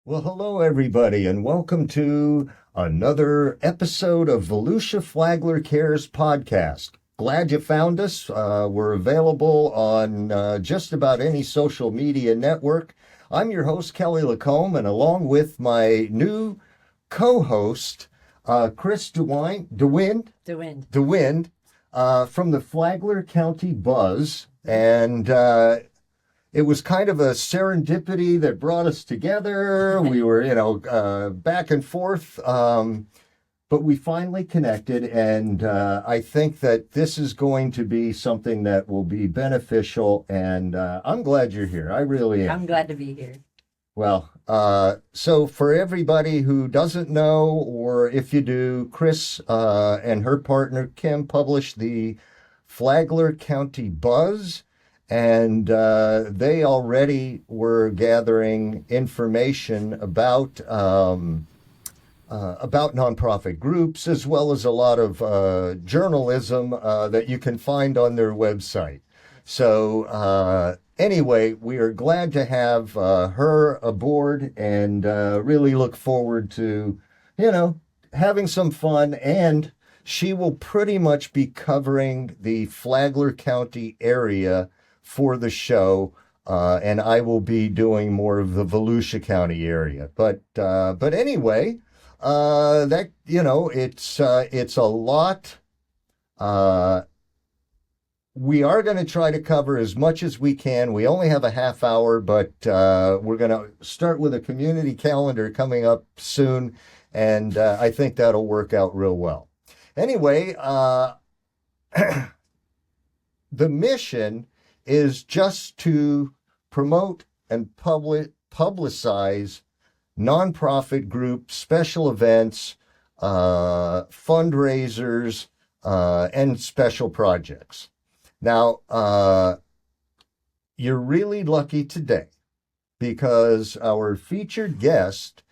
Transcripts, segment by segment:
Well, hello, everybody, and welcome to another episode of Volusia Flagler Cares podcast. Glad you found us. We're available on just about any social media network. I'm your host, Kelly Lacombe, and along with my new co-host, Chris DeWind, from the Flagler County Buzz. And it was kind of a serendipity that brought us together. We were, back and forth, but we finally connected. And I think that this is going to be something that will be beneficial. And I'm glad you're here. I really am. I'm glad to be here. Well, so for everybody who doesn't know, or if you do, Chris and her partner Kim published the Flagler County Buzz. And they already were gathering information about nonprofit groups, as well as a lot of journalism that you can find on their website. So anyway, we are glad to have her aboard, and really look forward to, having some fun. And she will pretty much be covering the Flagler County area for the show, and I will be doing more of the Volusia County area. But anyway, it's a lot. We are going to try to cover as much as we can. We only have a half hour, but we're going to start with a community calendar coming up soon, and I think that'll work out real well. Anyway, the mission is just to promote and publicize nonprofit groups, special events, fundraisers, and special projects. Now, you're really lucky today because our featured guest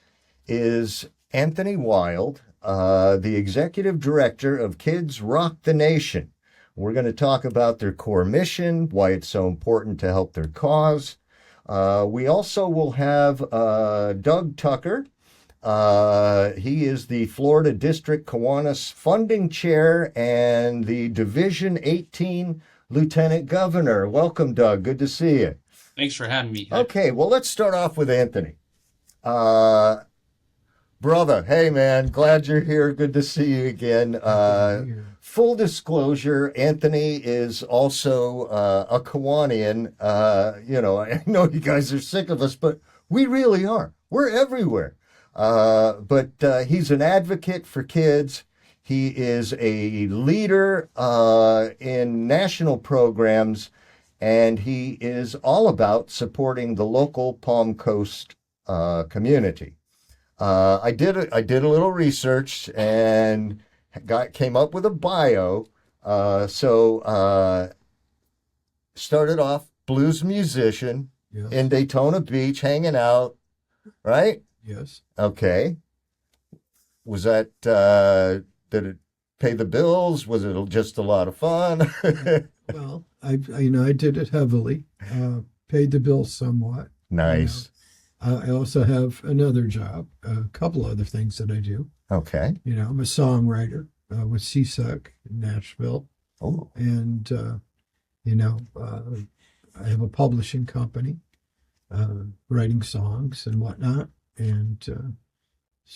is Anthony Wilde, the executive director of Kids Rock the Nation. We're going to talk about their core mission, why it's so important to help their cause. We also will have Doug Tucker. He is the Florida District Kiwanis Funding Chair and the Division 18 Lieutenant Governor. Welcome, Doug. Good to see you. Thanks for having me. Okay, well, let's start off with Anthony. Brother, hey, man, glad you're here. Good to see you again. Full disclosure, Anthony is also a Kiwanian. I know you guys are sick of us, but we really are. We're everywhere. But he's an advocate for kids. He is a leader in national programs, and he is all about supporting the local Palm Coast community. I did a little research and came up with a bio. Started off blues musician. Yes. In Daytona Beach, hanging out, right? Yes. Okay. Was that, did it pay the bills? Was it just a lot of fun? Well, I did it heavily, paid the bills somewhat. Nice. I also have another job, a couple other things that I do. Okay. I'm a songwriter with CSUC in Nashville. Oh. And, I have a publishing company, writing songs and whatnot. And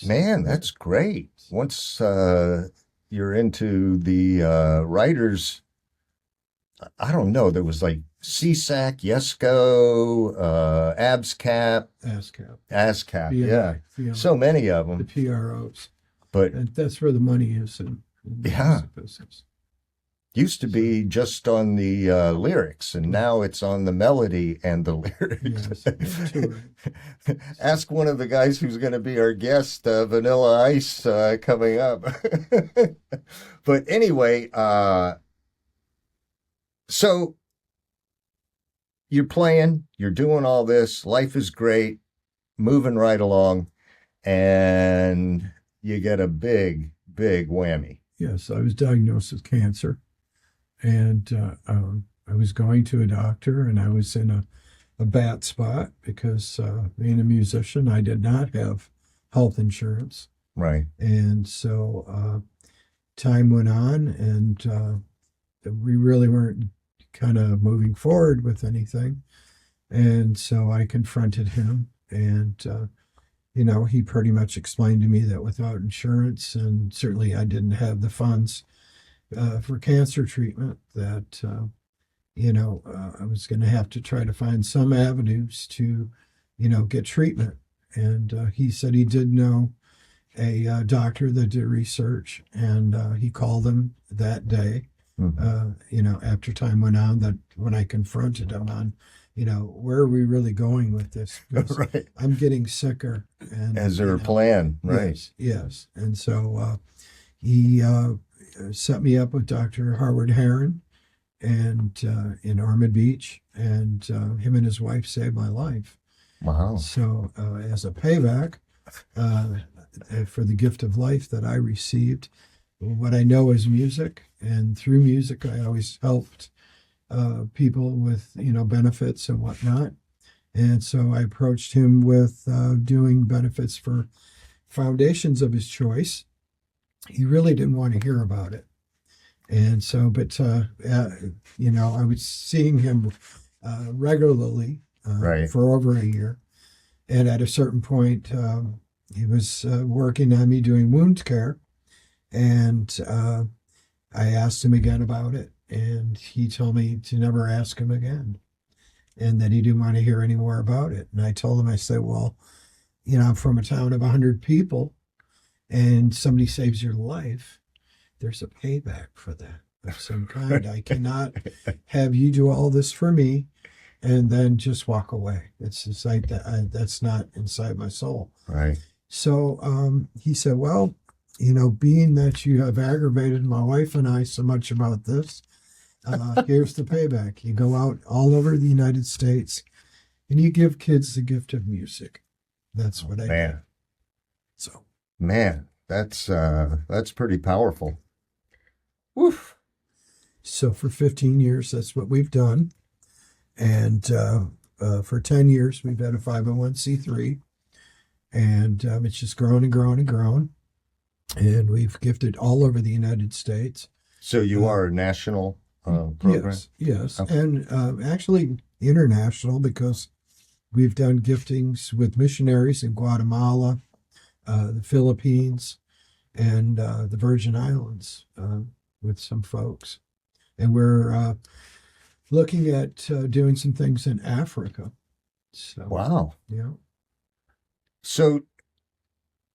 Man, that's great. Once you're into the writers, I don't know, there was like CSAC, YESCO, ASCAP. ASCAP. Yeah. BMI, So many of them. the PROs. But And that's where the money is in the music business. used to be just on the lyrics, and now it's on the melody and the lyrics. Yes, touring. Ask one of the guys who's going to be our guest, Vanilla Ice, coming up. But anyway, so you're playing, you're doing all this, life is great, moving right along, and you get a big, big whammy. Yes, I was diagnosed with cancer. And I was going to a doctor, and I was in a a bad spot because being a musician, I did not have health insurance. Right. And so time went on, and we really weren't kind of moving forward with anything. And so I confronted him, and he pretty much explained to me that without insurance, and certainly I didn't have the funds for cancer treatment, that I was going to have to try to find some avenues to, get treatment. And he said he did know a doctor that did research, and he called him that day. After time went on, that when I confronted him on, where are we really going with this? Right. I'm getting sicker. And Is there a plan? Right. Yes. And so he set me up with Dr. Howard Heron, and in Ormond Beach, and him and his wife saved my life. Wow. So as a payback for the gift of life that I received, what I know is music, and through music I always helped people with benefits and whatnot. And so I approached him with doing benefits for foundations of his choice. He really didn't want to hear about it. And so, but, I was seeing him regularly Right. for over a year. And at a certain point, he was working on me doing wound care. And I asked him again about it. And he told me to never ask him again, and that he didn't want to hear any more about it. And I told him, I said, well, I'm from a town of 100 people, and somebody saves your life, there's a payback for that of some kind. I cannot have you do all this for me and then just walk away. It's just like that. That's not inside my soul. Right. So he said, well, being that you have aggravated my wife and I so much about this, here's the payback. You go out all over the United States and you give kids the gift of music. That's what I did. So, man, that's pretty powerful. Woof. So for 15 years, that's what we've done. And for 10 years, we've had a 501c3. And it's just grown and grown and grown. And we've gifted all over the United States. So you are a national program? Yes. Okay. And actually international, because we've done giftings with missionaries in Guatemala, the Philippines, and the Virgin Islands with some folks. And we're looking at doing some things in Africa. So, Wow. Yeah. So,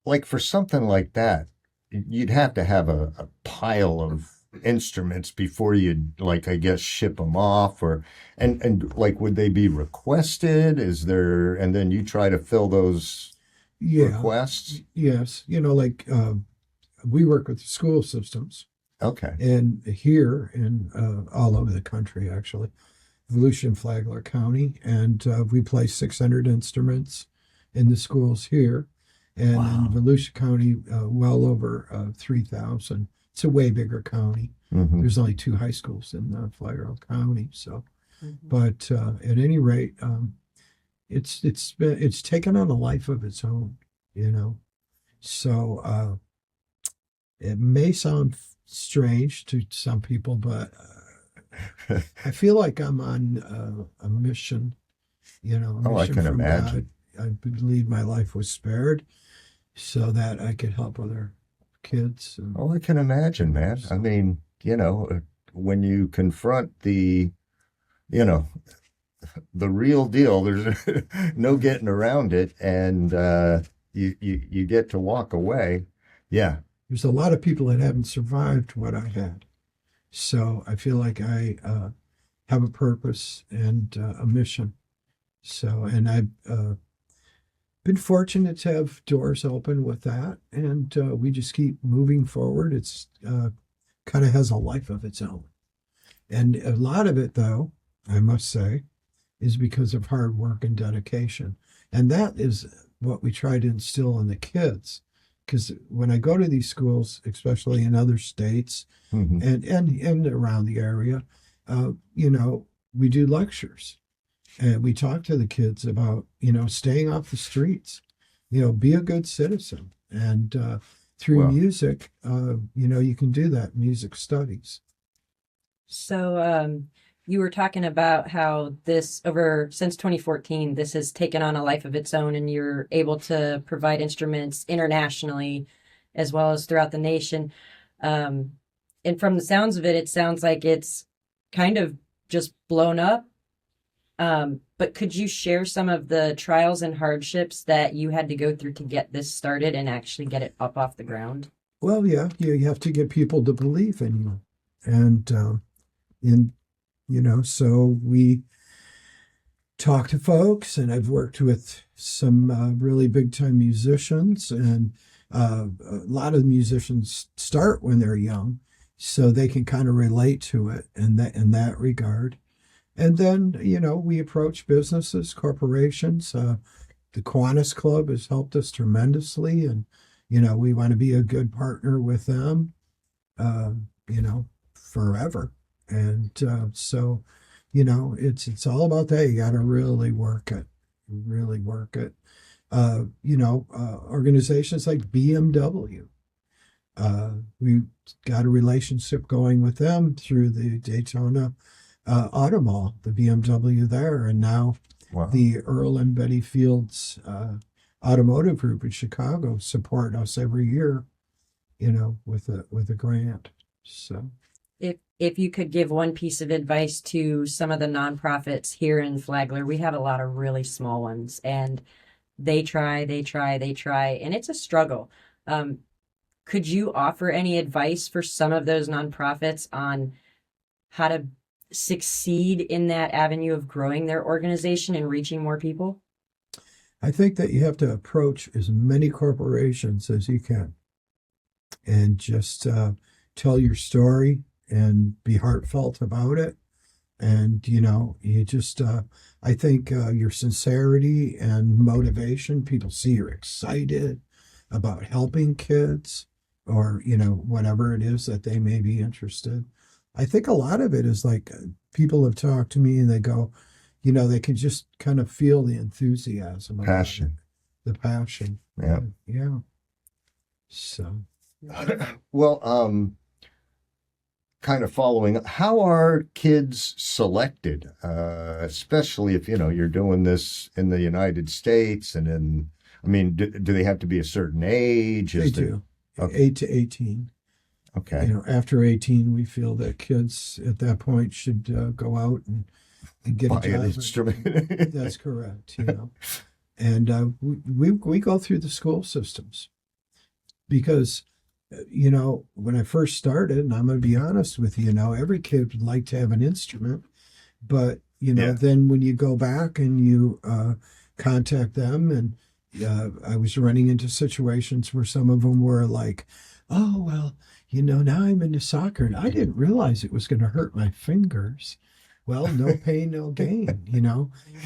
like for something like that, you'd have to have a pile of instruments before you'd, like, I guess, ship them off, and like, would they be requested? Is there, and then you try to fill those requests? Yes. We work with school systems. Okay. And here and all over the country, actually, Volusia, Flagler County, and we play 600 instruments in the schools here, and in Volusia County, well over 3,000. It's a way bigger county. Mm-hmm. There's only 2 high schools in Flagler County. So, but at any rate, it's taken on a life of its own, So it may sound strange to some people, but I feel like I'm on a mission, a mission I can from imagine. God. I believe my life was spared so that I could help other kids. I can imagine, man. I mean, when you confront the real deal, there's no getting around it, and you get to walk away. Yeah. There's a lot of people that haven't survived what I had. So I feel like I have a purpose and a mission. So, and I've been fortunate to have doors open with that. And we just keep moving forward. It's kind of has a life of its own. And a lot of it, though, I must say, is because of hard work and dedication. And that is what we try to instill in the kids. Because when I go to these schools, especially in other states and around the area, we do lectures. And we talk to the kids about, staying off the streets, be a good citizen. And through Well, music, you can do that, music studies. So, you were talking about how this since 2014, this has taken on a life of its own, and you're able to provide instruments internationally as well as throughout the nation. And from the sounds of it, it sounds like it's kind of just blown up. But could you share some of the trials and hardships that you had to go through to get this started and actually get it up off the ground? Well, yeah, you have to get people to believe in you. And, so we talk to folks, and I've worked with some really big time musicians, and a lot of the musicians start when they're young, so they can kind of relate to it in that regard. And then, we approach businesses, corporations. The Kiwanis Club has helped us tremendously, and we want to be a good partner with them, forever. And so, it's all about that. You got to really work it, really work it. Organizations like BMW, we got a relationship going with them through the Daytona Auto Mall, the BMW there, and now wow. the Earl and Betty Fields Automotive Group in Chicago support us every year, with a grant. So, if you could give one piece of advice to some of the nonprofits here in Flagler, we have a lot of really small ones, and they try, and it's a struggle. Could you offer any advice for some of those nonprofits on how to succeed in that avenue of growing their organization and reaching more people? I think that you have to approach as many corporations as you can, and just tell your story and be heartfelt about it. And, you just, I think your sincerity and motivation, people see you're excited about helping kids, or, whatever it is that they may be interested. I think a lot of it is like people have talked to me and they go, they can just kind of feel the enthusiasm. Passion. The passion. Yeah. Yeah. So. Well, kind of following, how are kids selected, especially if, you're doing this in the United States do they have to be a certain age? They do. Okay. 8 to 18. Okay. After 18, we feel that kids at that point should go out and get Buy a job. an instrument. That's correct. And we go through the school systems because, when I first started, and I'm going to be honest with you, every kid would like to have an instrument, but then when you go back and you contact them, and I was running into situations where some of them were like, oh, well, now I'm into soccer and I didn't realize it was going to hurt my fingers. Well, no pain, no gain.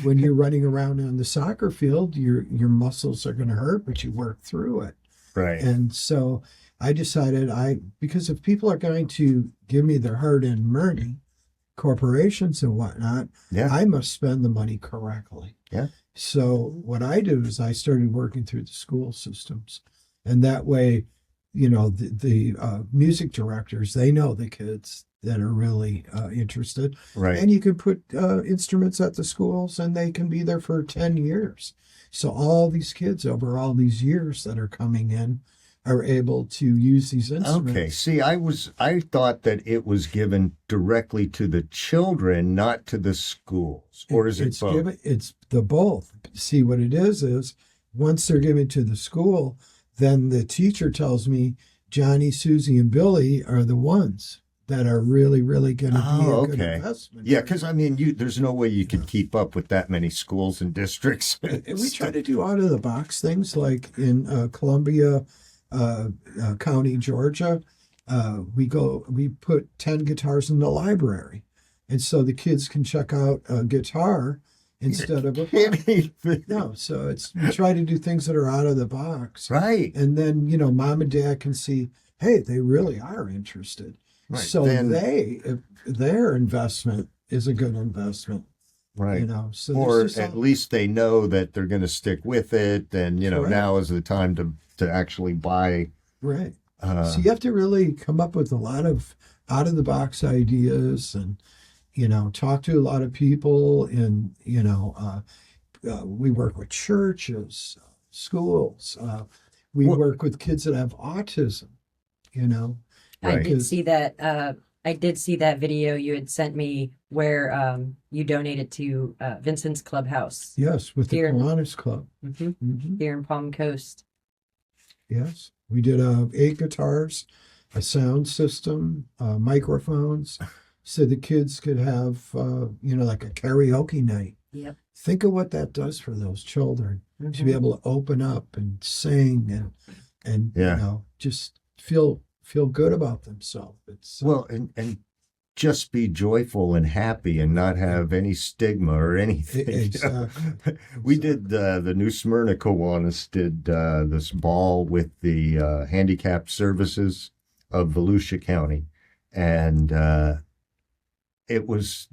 When you're running around on the soccer field, your muscles are going to hurt, but you work through it. Right. And so I decided because if people are going to give me their hard-earned money, corporations and whatnot, I must spend the money correctly. Yeah. So what I do is I started working through the school systems, and that way, the music directors, they know the kids that are really interested. Right. And you can put instruments at the schools, and they can be there for 10 years. So all these kids over all these years that are coming in are able to use these instruments. Okay. See, I thought that it was given directly to the children, not to the schools. Or is it both? It's the both. See, what it is once they're given to the school, then the teacher tells me Johnny, Susie, and Billy are the ones that are really, really going to be a good investment. Yeah, because there's no way you could keep up with that many schools and districts. And we try to do out of the box things, like in Columbia County, Georgia. We put 10 guitars in the library, and so the kids can check out a guitar instead of a book. No, so we try to do things that are out of the box. Right. And then, mom and dad can see, hey, they really are interested. Right. So their investment is a good investment. Right. You know, so Or there's just at least they know that they're going to stick with it, and Correct. now is the time to actually buy. right. So you have to really come up with a lot of out of the box ideas, and talk to a lot of people, and we work with churches, schools. We Well, work with kids that have autism. You know, I right. did see that. I did see that video you had sent me where you donated to Vincent's Clubhouse yes, with the Here. Kiwanis Club. Here in Palm Coast. Yes, we did 8 guitars, a sound system, microphones, so the kids could have, like a karaoke night. Yep. Think of what that does for those children to be able to open up and sing and just feel good about themselves. It's Well, and just be joyful and happy and not have any stigma or anything. Exactly. We did the New Smyrna Kiwanis did this ball with the handicapped services of Volusia County, and it was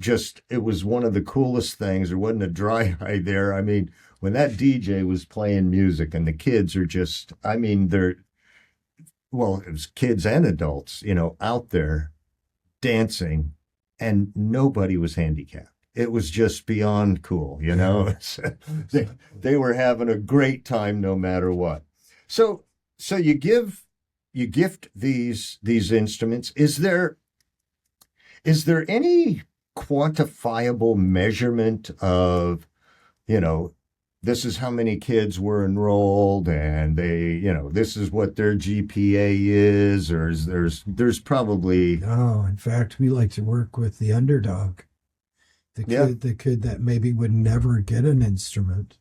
one of the coolest things. There wasn't a dry eye there. I mean, when that DJ was playing music and the kids are just, I mean, it was kids and adults, out there dancing, and nobody was handicapped. It was just beyond cool, they were having a great time no matter what. So you gift these instruments. Is there any quantifiable measurement of, this is how many kids were enrolled, and they, this is what their GPA is, or there's probably. No, in fact, we like to work with the underdog, the kid that maybe would never get an instrument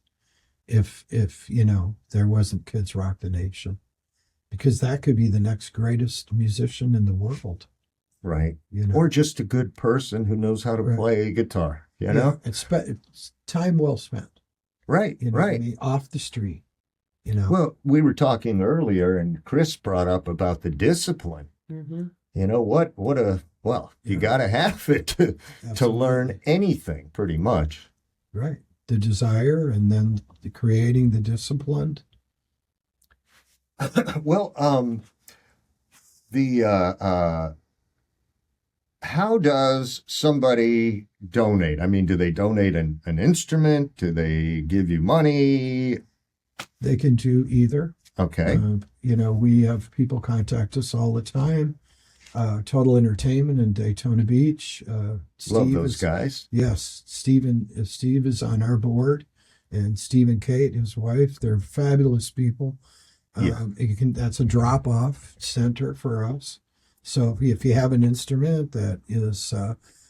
if there wasn't Kids Rock the Nation, because that could be the next greatest musician in the world. Right. Or just a good person who knows how to play a guitar, It's time well spent. Right, right. I mean, off the street, Well, we were talking earlier, and Chris brought up about the discipline. You got to have it to learn anything, pretty much. Right. The desire, and then creating the discipline. Well, how does somebody donate? I mean, do they donate an instrument? Do they give you money? They can do either. Okay. We have people contact us all the time. Total Entertainment in Daytona Beach. Love those guys. Yes. Steve is on our board, and Steve and Kate, his wife, they're fabulous people. That's a drop-off center for us. So if you have an instrument that is,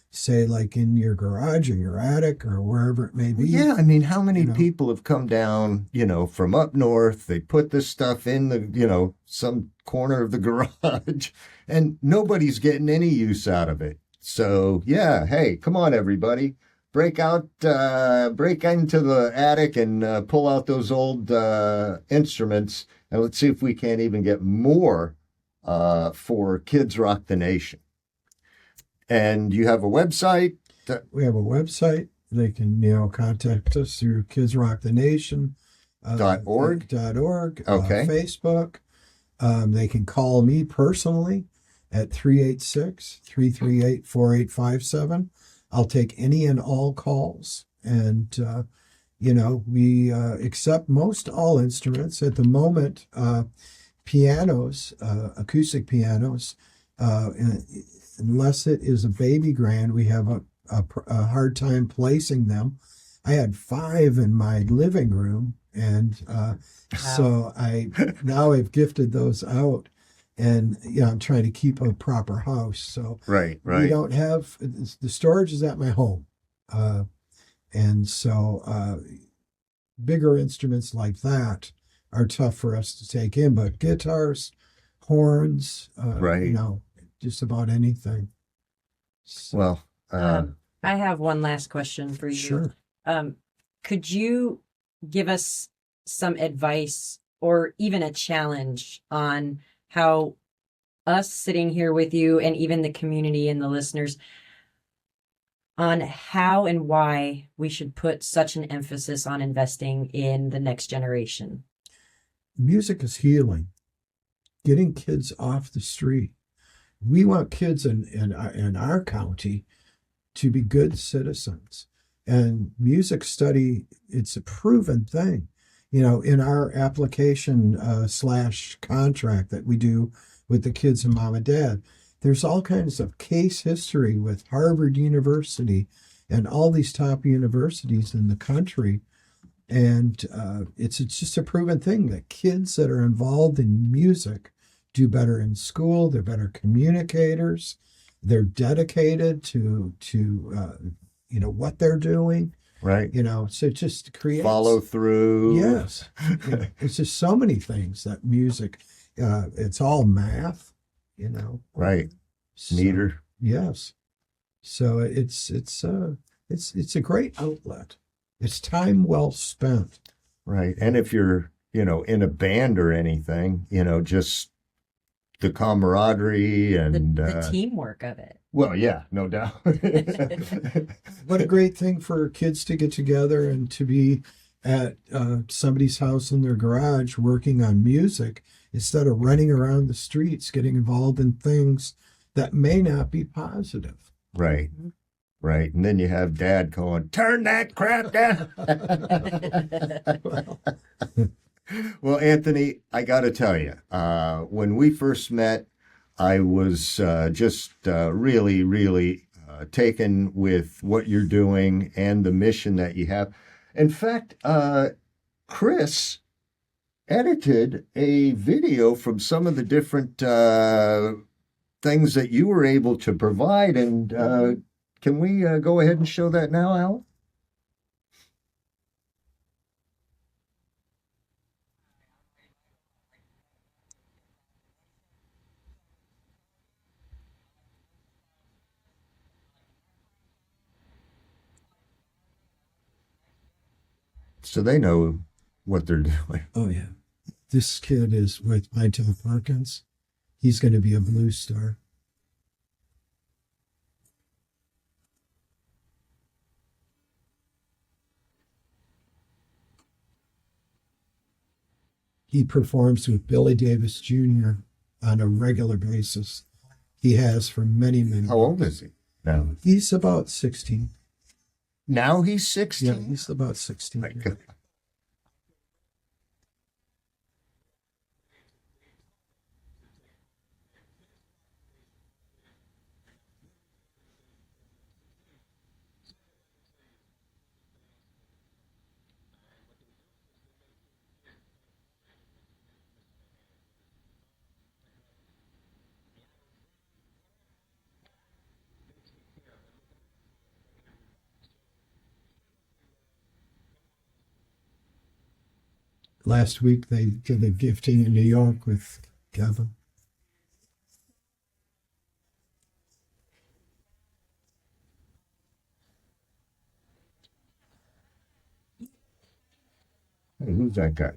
say, like in your garage or your attic or wherever it may be. Yeah, I mean, how many people have come down, from up north? They put this stuff in the, some corner of the garage, and nobody's getting any use out of it. So, yeah, hey, come on, everybody. Break into the attic and pull out those old instruments, and let's see if we can't even get more for Kids Rock the Nation. And you have a website? We have a website. They can, contact us through Kids Rock the Nation. .org? .org. Okay. Facebook. They can call me personally at 386-338-4857. I'll take any and all calls. And, we accept most all instruments. At the moment, pianos, acoustic pianos, unless it is a baby grand, we have a hard time placing them. I had 5 in my living room, and so I've gifted those out, and I'm trying to keep a proper house. So right. We don't have the storage is at my home, and so bigger instruments like that are tough for us to take in, but guitars, horns, just about anything. So, well, I have one last question for you. Sure. Could you give us some advice or even a challenge on how us sitting here with you and even the community and the listeners, on how and why we should put such an emphasis on investing in the next generation. Music is healing, getting kids off the street. We want kids in our county to be good citizens. And music study, it's a proven thing. You know, in our application / contract that we do with the kids and mom and dad, there's all kinds of case history with Harvard University and all these top universities in the country. And it's just a proven thing that kids that are involved in music do better in school. They're better communicators. They're dedicated to what they're doing. Right. So it just creates Follow through. Yes. It's just so many things that music, it's all math, Right. So, Meter. yes. So it's a great outlet. It's time well spent. Right. And if you're, in a band or anything, just the camaraderie and The teamwork of it. well, yeah, no doubt. What a great thing for kids to get together and to be at somebody's house in their garage working on music instead of running around the streets getting involved in things that may not be positive. Right. Right. And then you have dad going, turn that crap down. Well, Anthony, I got to tell you, when we first met, I was just really, really taken with what you're doing and the mission that you have. In fact, Chris edited a video from some of the different things that you were able to provide. And can we go ahead and show that now, Al? So they know what they're doing. Oh, yeah. This kid is with my Tom Perkins. He's going to be a blue star. He performs with Billy Davis Jr. on a regular basis. He has for many, many How old is he now? He's about 16. Now he's 16? Yeah, he's about 16. My God. Last week they did a gifting in New York with Kevin. Hey, who's that guy?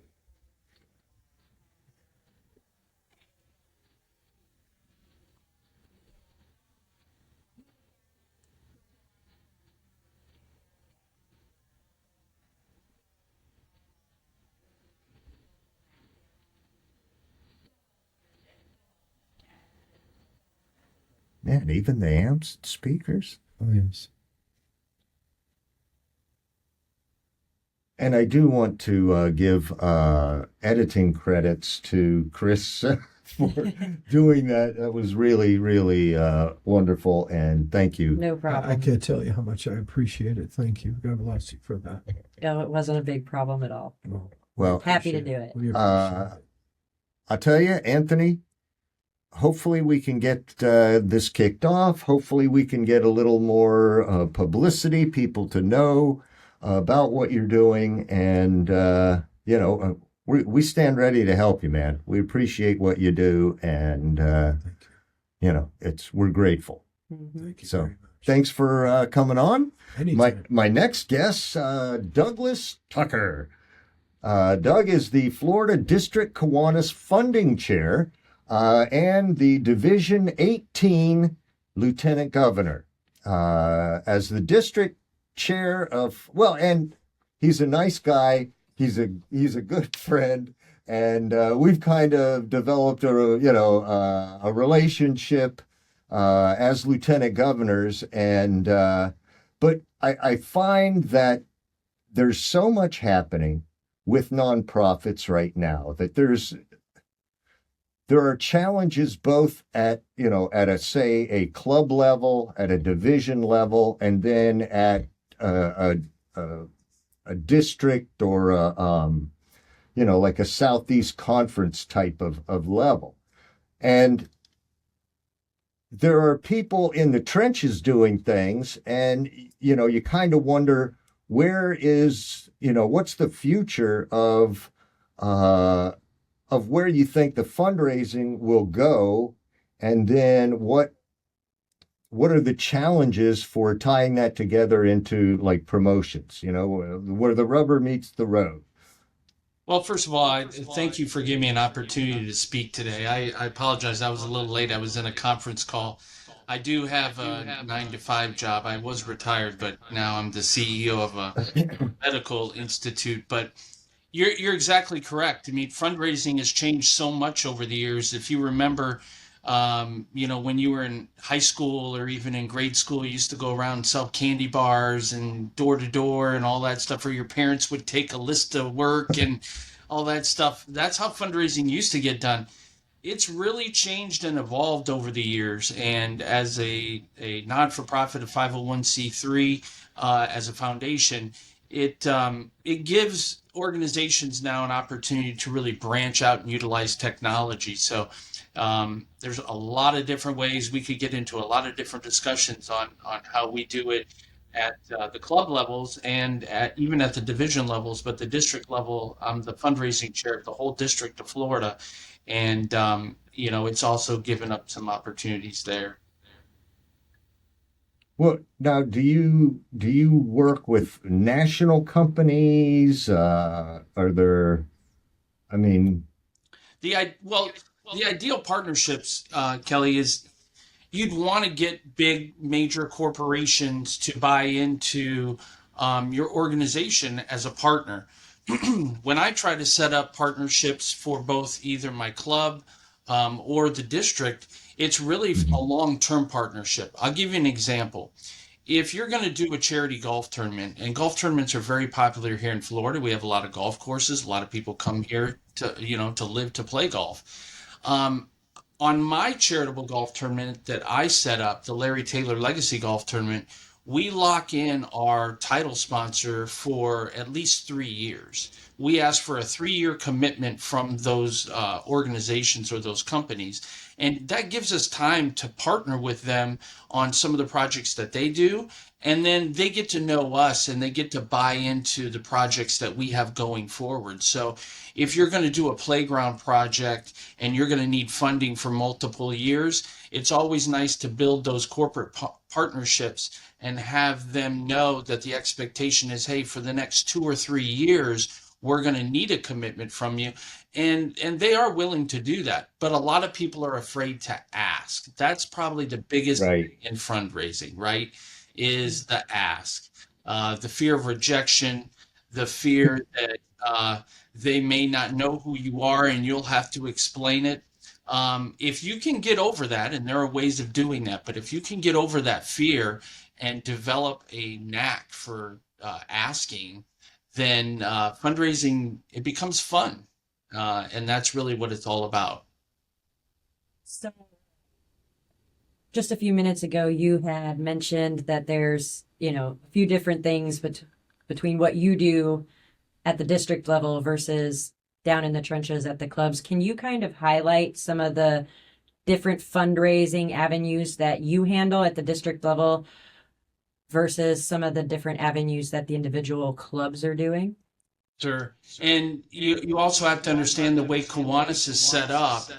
Man, even the amps and speakers. Oh, yes. And I do want to give editing credits to Chris for doing that. That was really, really wonderful. And thank you. No problem. I can't tell you how much I appreciate it. Thank you. God bless you for that. No, it wasn't a big problem at all. Well, Happy to do it. We appreciate it. I'll tell you, Anthony, hopefully we can get this kicked off. Hopefully we can get a little more publicity, people to know about what you're doing. And, we stand ready to help you, man. We appreciate what you do. And, we're grateful. Mhm. Thank you So, very much. Thanks for coming on. Anytime. My next guest, Douglas Tucker. Doug is the Florida District Kiwanis Funding Chair and the Division 18 Lieutenant Governor. as the district chair of, well, and he's a nice guy. He's a good friend, and we've kind of developed a relationship as lieutenant governors. And but I find that there's so much happening with nonprofits right now that there are challenges both at a club level, at a division level, and then at a district or like a Southeast Conference type of level. And there are people in the trenches doing things, and you kind of wonder what's the future of where you think the fundraising will go, and then what are the challenges for tying that together into like promotions, where the rubber meets the road. Well, first of all, thank you for giving me an opportunity to speak today. I apologize. I was a little late. I was in a conference call. I do have a 9 to 5 job. I was retired, but now I'm the CEO of a medical institute. But you're exactly correct. I mean, fundraising has changed so much over the years. If you remember, when you were in high school or even in grade school, you used to go around and sell candy bars and door to door and all that stuff, or your parents would take a list of work and all that stuff. That's how fundraising used to get done. It's really changed and evolved over the years. And as a not-for-profit, a 501c3, as a foundation, it gives organizations now an opportunity to really branch out and utilize technology. So there's a lot of different ways. We could get into a lot of different discussions on how we do it at the club levels and even at the division levels. But the district level, I'm the fundraising chair of the whole district of Florida. And, it's also given up some opportunities there. Well, now, do you work with national companies? Are there, I mean, The ideal partnerships, Kelly, is you'd want to get big major corporations to buy into your organization as a partner. When I try to set up partnerships for both either my club or the district, it's really a long-term partnership. I'll give you an example. If you're going to do a charity golf tournament, and golf tournaments are very popular here in Florida, we have a lot of golf courses. A lot of people come here to live, to play golf. On my charitable golf tournament that I set up, the Larry Taylor Legacy Golf Tournament, we lock in our title sponsor for at least 3 years. We ask for a 3-year commitment from those organizations or those companies. And that gives us time to partner with them on some of the projects that they do. And then they get to know us and they get to buy into the projects that we have going forward. So if you're going to do a playground project and you're going to need funding for multiple years, it's always nice to build those corporate partnerships and have them know that the expectation is, hey, for the next 2 or 3 years, we're going to need a commitment from you. And they are willing to do that. But a lot of people are afraid to ask. That's probably the biggest thing in fundraising, right? Is the ask. The fear of rejection, the fear that they may not know who you are and you'll have to explain it. If you can get over that, and there are ways of doing that, but if you can get over that fear and develop a knack for asking, then fundraising, it becomes fun. And that's really what it's all about. So just a few minutes ago, you had mentioned that there's, a few different things between what you do at the district level versus down in the trenches at the clubs. Can you kind of highlight some of the different fundraising avenues that you handle at the district level versus some of the different avenues that the individual clubs are doing? Sure. And you also have to understand the way Kiwanis is set up.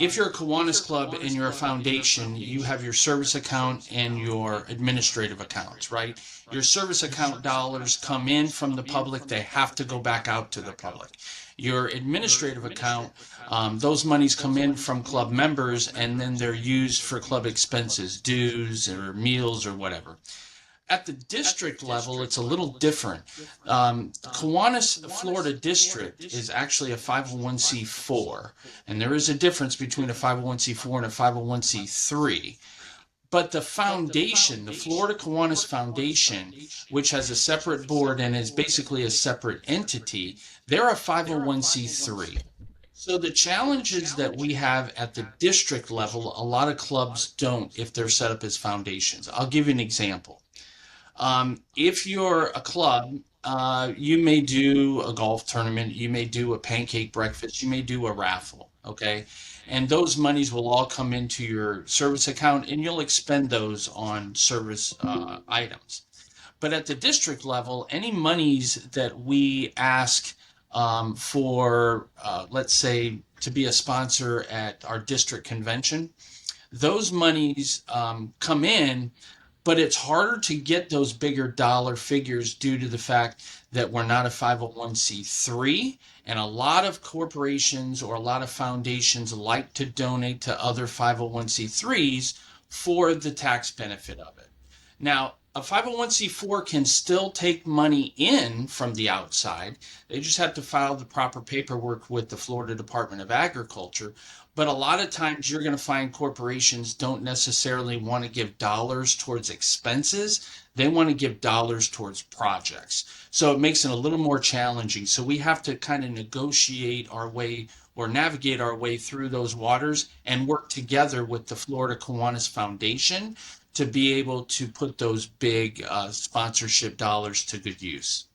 If you're a Kiwanis club and you're a foundation, you have your service account and your administrative accounts, right? Your service account dollars come in from the public, they have to go back out to the public. Your administrative account, those monies come in from club members and then they're used for club expenses, dues or meals or whatever. At the district level, it's a little different. Kiwanis, Florida District is actually a 501c4, and there is a difference between a 501c4 and a 501c3. But the foundation, the Florida Kiwanis Foundation, which has a separate board and is basically a separate entity, they're a 501c3. So the challenges that we have at the district level, a lot of clubs don't if they're set up as foundations. I'll give you an example. If you're a club, you may do a golf tournament, you may do a pancake breakfast, you may do a raffle, okay? And those monies will all come into your service account and you'll expend those on service items. But at the district level, any monies that we ask for, let's say, to be a sponsor at our district convention, those monies come in, but it's harder to get those bigger dollar figures due to the fact that we're not a 501c3, and a lot of corporations or a lot of foundations like to donate to other 501c3s for the tax benefit of it. Now, a 501c4 can still take money in from the outside. They just have to file the proper paperwork with the Florida Department of Agriculture. But a lot of times you're going to find corporations don't necessarily want to give dollars towards expenses. They want to give dollars towards projects. So it makes it a little more challenging. So we have to kind of negotiate our way or navigate our way through those waters and work together with the Florida Kiwanis Foundation to be able to put those big sponsorship dollars to good use.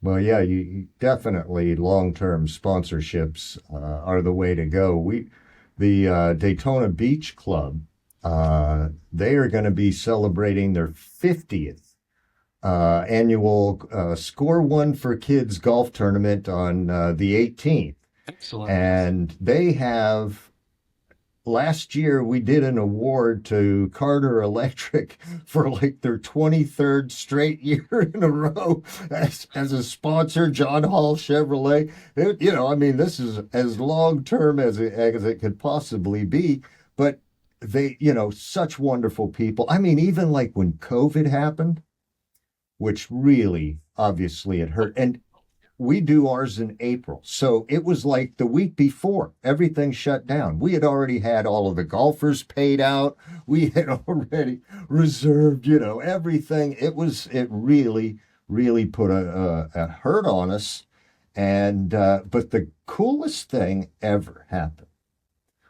Well, yeah, you definitely long-term sponsorships are the way to go. The Daytona Beach Club, they are going to be celebrating their 50th annual Score One for Kids golf tournament on the 18th. Excellent. And they have. Last year, we did an award to Carter Electric for like their 23rd straight year in a row as a sponsor, John Hall Chevrolet. This is as long-term as it could possibly be, but they, such wonderful people. I mean, even like when COVID happened, which really, obviously it hurt. And we do ours in April. So it was like the week before everything shut down. We had already had all of the golfers paid out. We had already reserved, everything. It really, really put a hurt on us. And, but the coolest thing ever happened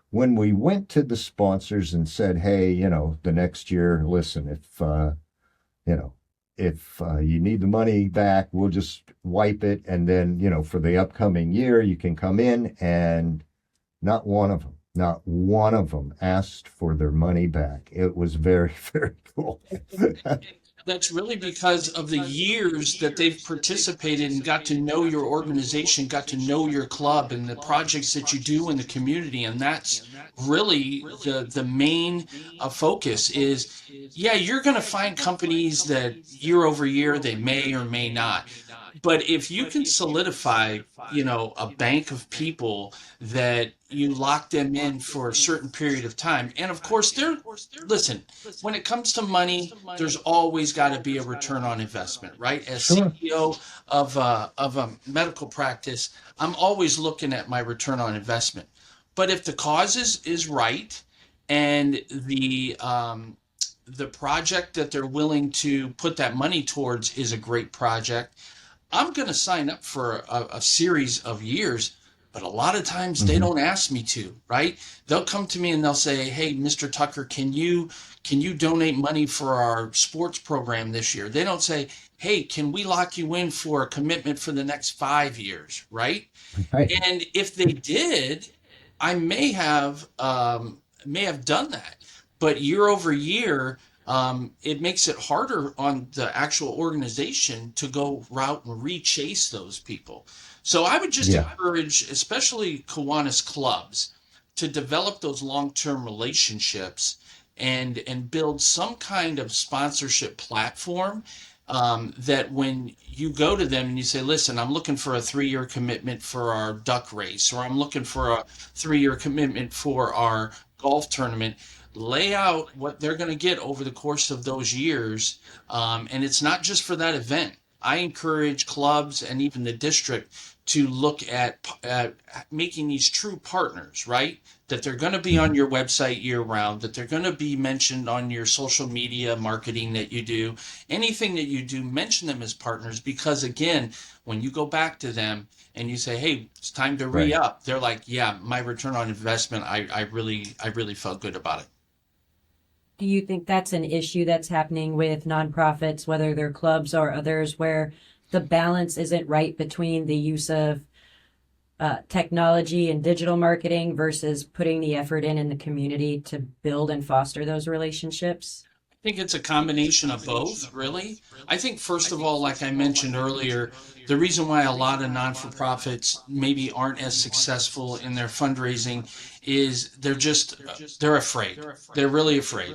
when we went to the sponsors and said, hey, the next year, listen, if you need the money back, we'll just wipe it. And then, for the upcoming year, you can come in, and not one of them asked for their money back. It was very, very cool. That's really because of the years that they've participated and got to know your organization, got to know your club and the projects that you do in the community. And that's really the main focus is, yeah, you're going to find companies that year over year, they may or may not. But if you can solidify, a bank of people that you lock them in for a certain period of time. And of course, listen, when it comes to money, there's always got to be a return on investment, right? As Sure. CEO of a medical practice, I'm always looking at my return on investment. But if the cause is right and the project that they're willing to put that money towards is a great project, I'm going to sign up for a series of years, but a lot of times they don't ask me to, right? They'll come to me and they'll say, hey, Mr. Tucker, can you donate money for our sports program this year? They don't say, hey, can we lock you in for a commitment for the next 5 years, right? Right. And if they did, I may have done that. But year over year, it makes it harder on the actual organization to go route and rechase those people. So I would just Yeah. encourage, especially Kiwanis clubs, to develop those long-term relationships and build some kind of sponsorship platform, that when you go to them and you say, listen, I'm looking for a 3-year commitment for our duck race, or I'm looking for a 3-year commitment for our golf tournament, lay out what they're going to get over the course of those years. And it's not just for that event. I encourage clubs and even the district to look at making these true partners, right? That they're going to be on your website year round, that they're going to be mentioned on your social media marketing that you do. Anything that you do, mention them as partners, because again, when you go back to them and you say, hey, it's time to Right. re-up, they're like, yeah, my return on investment, I really felt good about it. Do you think that's an issue that's happening with nonprofits, whether they're clubs or others, where the balance isn't right between the use of technology and digital marketing versus putting the effort in the community to build and foster those relationships? I think it's a combination of both, really. I think, first of all, like I mentioned earlier, the reason why a lot of non-for-profits maybe aren't as successful in their fundraising is they're afraid. They're really afraid.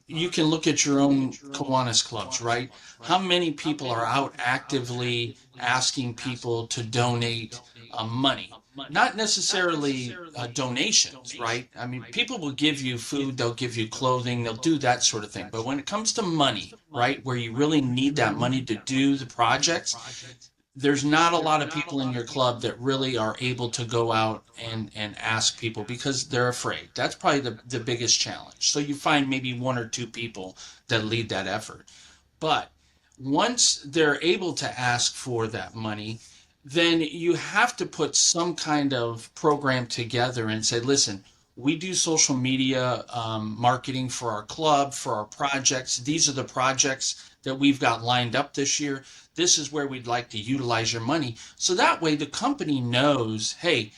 You can look at your own Kiwanis clubs, right? How many people are out actively asking people to donate money? Not necessarily donations, right? I mean, people will give you food, they'll give you clothing, they'll do that sort of thing. But when it comes to money, right, where you really need that money to do the projects, there's not a lot of people in your club that really are able to go out and ask people because they're afraid. That's probably the biggest challenge. So you find maybe 1 or 2 people that lead that effort. But once they're able to ask for that money, then you have to put some kind of program together and say, listen, we do social media marketing for our club, for our projects. These are the projects that we've got lined up this year. This is where we'd like to utilize your money. So that way the company knows, hey,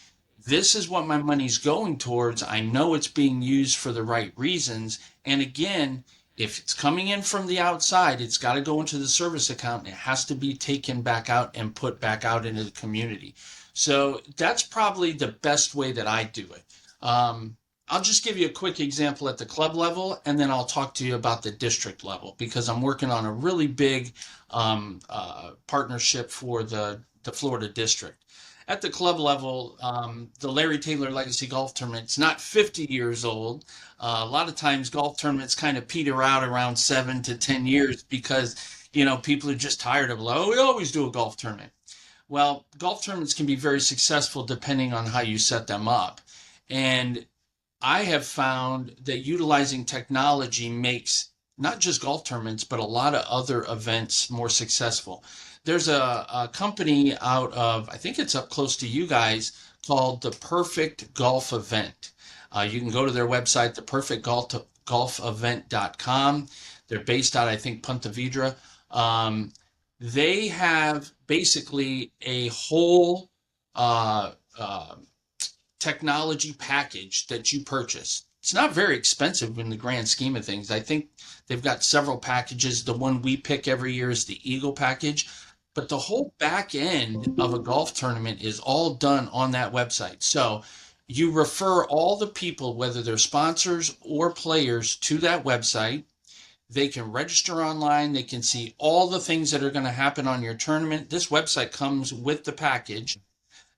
this is what my money's going towards. I know it's being used for the right reasons. And again, if it's coming in from the outside, it's got to go into the service account. And it has to be taken back out and put back out into the community. So that's probably the best way that I do it. I'll just give you a quick example at the club level, and then I'll talk to you about the district level because I'm working on a really big partnership for the Florida district. At the club level, the Larry Taylor Legacy Golf Tournament, it's not 50 years old. A lot of times golf tournaments kind of peter out around 7 to 10 years because, people are just tired of, oh, we always do a golf tournament. Well, golf tournaments can be very successful depending on how you set them up. And I have found that utilizing technology makes not just golf tournaments, but a lot of other events more successful. There's a company out of, I think it's up close to you guys, called The Perfect Golf Event. You can go to their website, theperfectgolfevent.com. They're based out, I think, Punta Vedra. They have basically a whole technology package that you purchase. It's not very expensive in the grand scheme of things. I think they've got several packages. The one we pick every year is the Eagle package. But the whole back end of a golf tournament is all done on that website. So you refer all the people, whether they're sponsors or players, to that website. They can register online. They can see all the things that are going to happen on your tournament. This website comes with the package.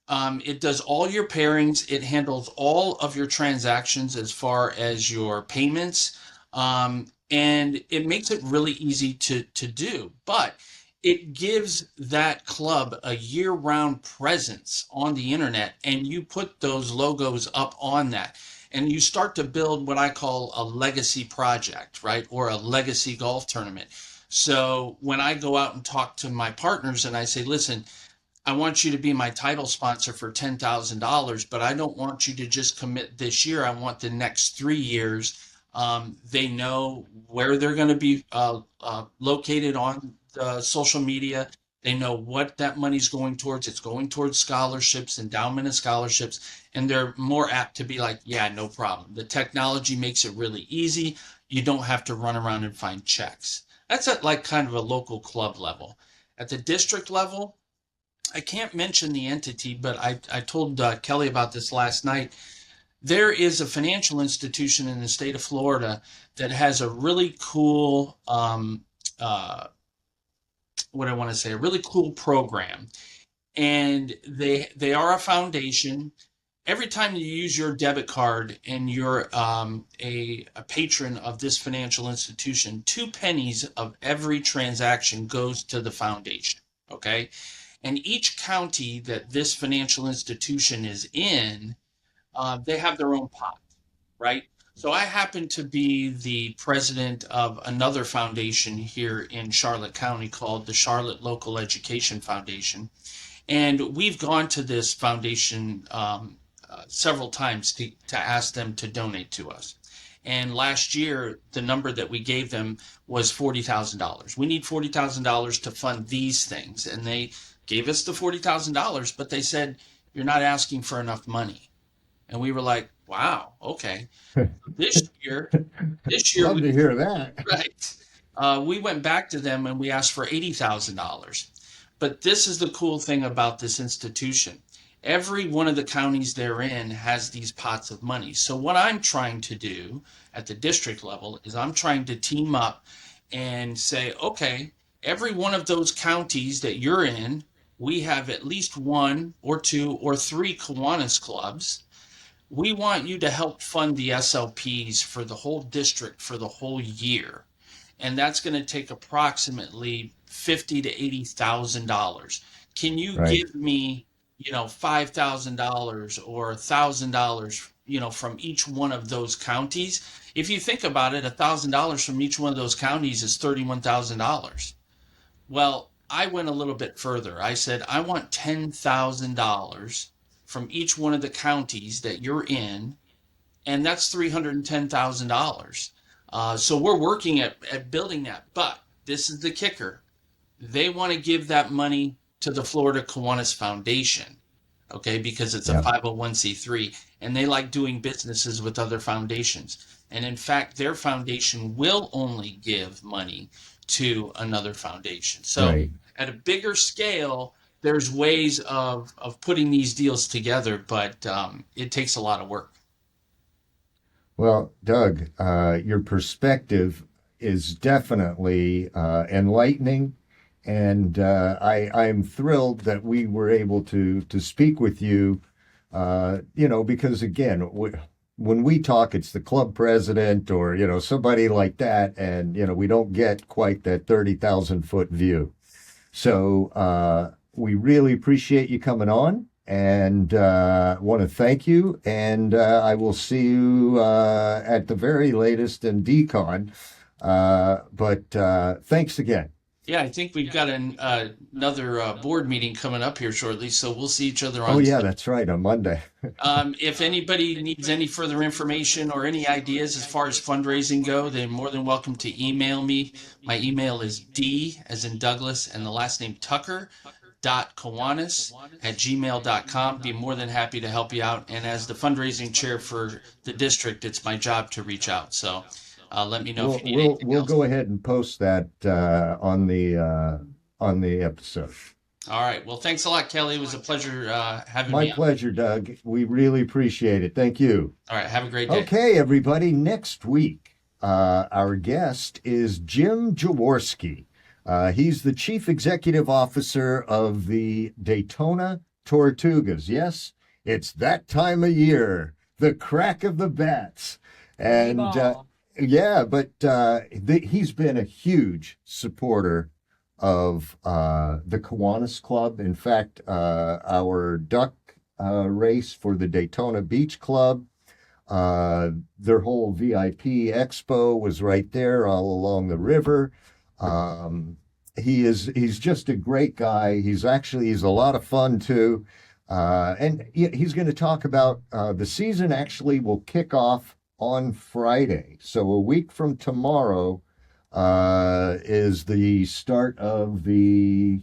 It does all your pairings. It handles all of your transactions as far as your payments. And it makes it really easy to do. But it gives that club a year-round presence on the internet, and you put those logos up on that. And you start to build what I call a legacy project, right? Or a legacy golf tournament. So when I go out and talk to my partners and I say, listen, I want you to be my title sponsor for $10,000, but I don't want you to just commit this year. I want the next 3 years. They know where they're going to be located on social media. They know what that money's going towards. It's going towards scholarships, endowment of scholarships, and they're more apt to be like, yeah, no problem. The technology makes it really easy. You don't have to run around and find checks. That's at like kind of a local club level. At the district level, I can't mention the entity, but I told Kelly about this last night. There is a financial institution in the state of Florida that has a really cool, what I want to say, a really cool program. And they are a foundation. Every time you use your debit card and you're a patron of this financial institution, 2 pennies of every transaction goes to the foundation. Okay. And each county that this financial institution is in, they have their own pot, right? So I happen to be the president of another foundation here in Charlotte County called the Charlotte Local Education Foundation. And we've gone to this foundation several times to ask them to donate to us. And last year, the number that we gave them was $40,000. We need $40,000 to fund these things. And they gave us the $40,000, but they said, you're not asking for enough money. And we were like, wow, okay. This year Love to hear that. right. We went back to them and we asked for $80,000. But this is the cool thing about this institution. Every one of the counties they're in has these pots of money. So what I'm trying to do at the district level is I'm trying to team up and say, okay, every one of those counties that you're in, we have at least 1 or 2 or 3 Kiwanis clubs. We want you to help fund the SLPs for the whole district for the whole year. And that's going to take approximately $50,000 to $80,000. Can you give me, $5,000 or $1,000, from each one of those counties? If you think about it, $1,000 from each one of those counties is $31,000. Well, I went a little bit further. I said, I want $10,000 from each one of the counties that you're in, and that's $310,000. So we're working at building that. But this is the kicker. They want to give that money to the Florida Kiwanis Foundation, okay, because it's a 501c3, and they like doing businesses with other foundations. And in fact, their foundation will only give money to another foundation. So at a bigger scale, there's ways of putting these deals together, but it takes a lot of work. Well, Doug, your perspective is definitely enlightening, and I'm thrilled that we were able to speak with you. Because again, when we talk, it's the club president or somebody like that, and we don't get quite that 30,000-foot view. So we really appreciate you coming on. And want to thank you, and I will see you at the very latest in DCON. But thanks again. Yeah, I think we've got another board meeting coming up here shortly, so we'll see each other on. Oh yeah, that's right, on Monday. If anybody needs any further information or any ideas as far as fundraising go, they're more than welcome to email me. My email is D as in Douglas and the last name tucker.kiwanis@gmail.com. Be more than happy to help you out. And as the fundraising chair for the district, it's my job to reach out. So let me know if you need anything We'll else. go ahead and post that on the episode. All right. Well, thanks a lot, Kelly. It was a pleasure having me My on. pleasure, Doug. We really appreciate it. Thank you. All right. Have a great day. Okay, everybody. Next week, our guest is Jim Jaworski. He's the Chief Executive Officer of the Daytona Tortugas. Yes, it's that time of year, the crack of the bats. And he's been a huge supporter of the Kiwanis Club. In fact, our duck race for the Daytona Beach Club, their whole VIP expo was right there all along the river. He's just a great guy. He's a lot of fun too. And he's going to talk about the season actually will kick off on Friday. So a week from tomorrow is the start of the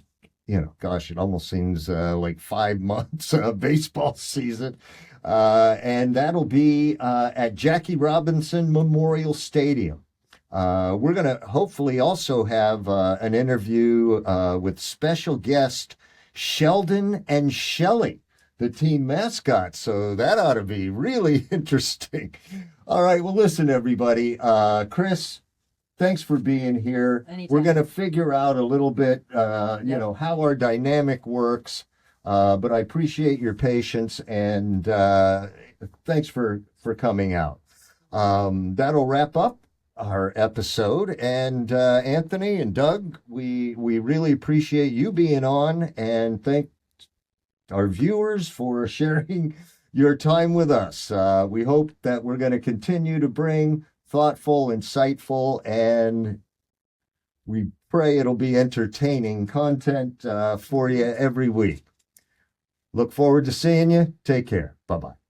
gosh, it almost seems like 5 months baseball season. And that'll be at Jackie Robinson Memorial Stadium. We're going to hopefully also have an interview with special guest Sheldon and Shelley, the team mascots. So that ought to be really interesting. All right. Well, listen, everybody. Chris, thanks for being here. Anytime. We're going to figure out a little bit, how our dynamic works. But I appreciate your patience, and thanks for coming out. That'll wrap up our episode. And Anthony and Doug, we really appreciate you being on, and thank our viewers for sharing your time with us. We hope that we're going to continue to bring thoughtful, insightful, and we pray it'll be entertaining content for you every week. Look forward to seeing you. Take care. Bye-bye.